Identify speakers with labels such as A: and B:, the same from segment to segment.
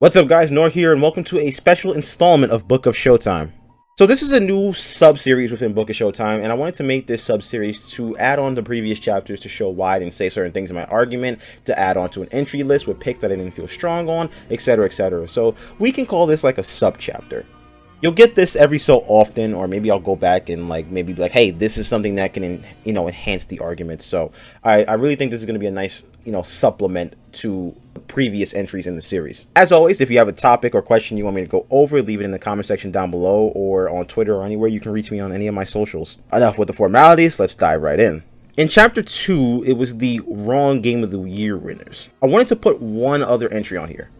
A: What's up guys, Nor here, and welcome to a special installment of Book of Showtime. So this is a new sub-series within Book of Showtime, and I wanted to make this sub-series to add on the previous chapters to show why I didn't say certain things in my argument, to add on to an entry list with picks that I didn't feel strong on, etc, etc. So we can call this like a sub-chapter. You'll get this every so often, or maybe I'll go back and maybe be like, hey, this is something that can, enhance the argument. So I really think this is going to be a nice, supplement to previous entries in the series. As always, if you have a topic or question you want me to go over, leave it in the comment section down below or on Twitter or anywhere. You can reach me on any of my socials. Enough with the formalities, let's dive right in. In chapter 2, it was the wrong game of the year winners. I wanted to put one other entry on here.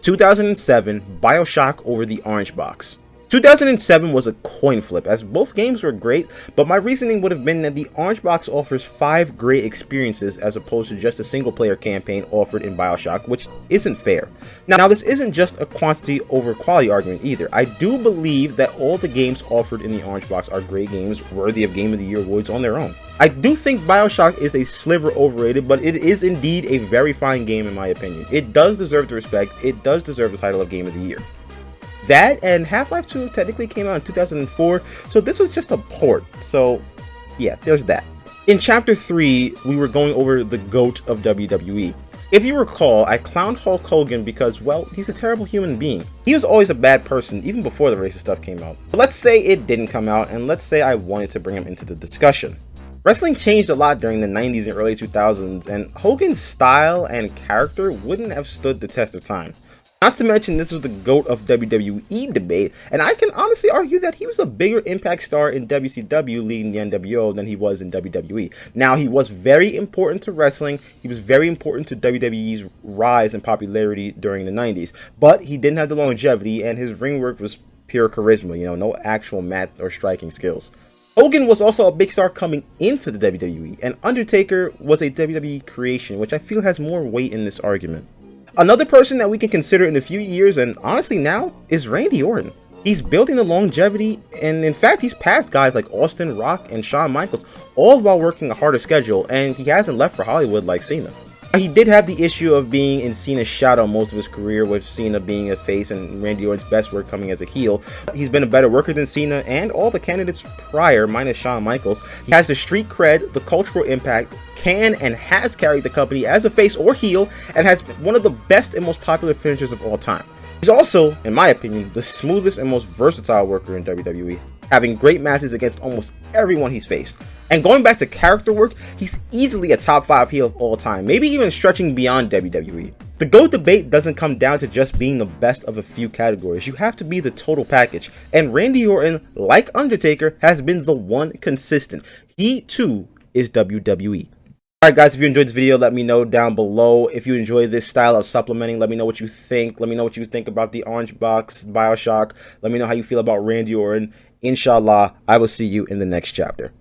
A: 2007, BioShock over the Orange Box. 2007 was a coin flip, as both games were great, but my reasoning would have been that the Orange Box offers 5 great experiences as opposed to just a single player campaign offered in BioShock, which isn't fair. Now this isn't just a quantity over quality argument either. I do believe that all the games offered in the Orange Box are great games worthy of Game of the Year awards on their own. I do think BioShock is a sliver overrated, but it is indeed a very fine game in my opinion. It does deserve the respect, it does deserve the title of Game of the Year. That and Half-Life 2 technically came out in 2004, so this was just a port, so yeah, there's that. In chapter 3, we were going over the GOAT of WWE. If you recall, I clowned Hulk Hogan because, well, he's a terrible human being. He was always a bad person, even before the racist stuff came out. But let's say it didn't come out, and let's say I wanted to bring him into the discussion. Wrestling changed a lot during the 90s and early 2000s, and Hogan's style and character wouldn't have stood the test of time. Not to mention, this was the GOAT of WWE debate, and I can honestly argue that he was a bigger impact star in WCW leading the NWO than he was in WWE. Now, he was very important to wrestling, he was very important to WWE's rise in popularity during the 90s, but he didn't have the longevity, and his ring work was pure charisma, no actual mat or striking skills. Hogan was also a big star coming into the WWE, and Undertaker was a WWE creation, which I feel has more weight in this argument. Another person that we can consider in a few years, and honestly now, is Randy Orton. He's building the longevity, and in fact he's passed guys like Austin, Rock, and Shawn Michaels, all while working a harder schedule, and he hasn't left for Hollywood like Cena. He did have the issue of being in Cena's shadow most of his career, with Cena being a face and Randy Orton's best work coming as a heel. He's been a better worker than Cena and all the candidates prior, minus Shawn Michaels. He has the street cred, the cultural impact, can and has carried the company as a face or heel, and has one of the best and most popular finishers of all time. He's also, in my opinion, the smoothest and most versatile worker in WWE, having great matches against almost everyone he's faced. And going back to character work, he's easily a top 5 heel of all time, maybe even stretching beyond WWE. The GOAT debate doesn't come down to just being the best of a few categories, you have to be the total package, and Randy Orton, like Undertaker, has been the one consistent. He too is WWE. Alright guys, if you enjoyed this video, let me know down below. If you enjoy this style of supplementing, let me know what you think. Let me know what you think about the Orange Box, BioShock. Let me know how you feel about Randy Orton. Inshallah, I will see you in the next chapter.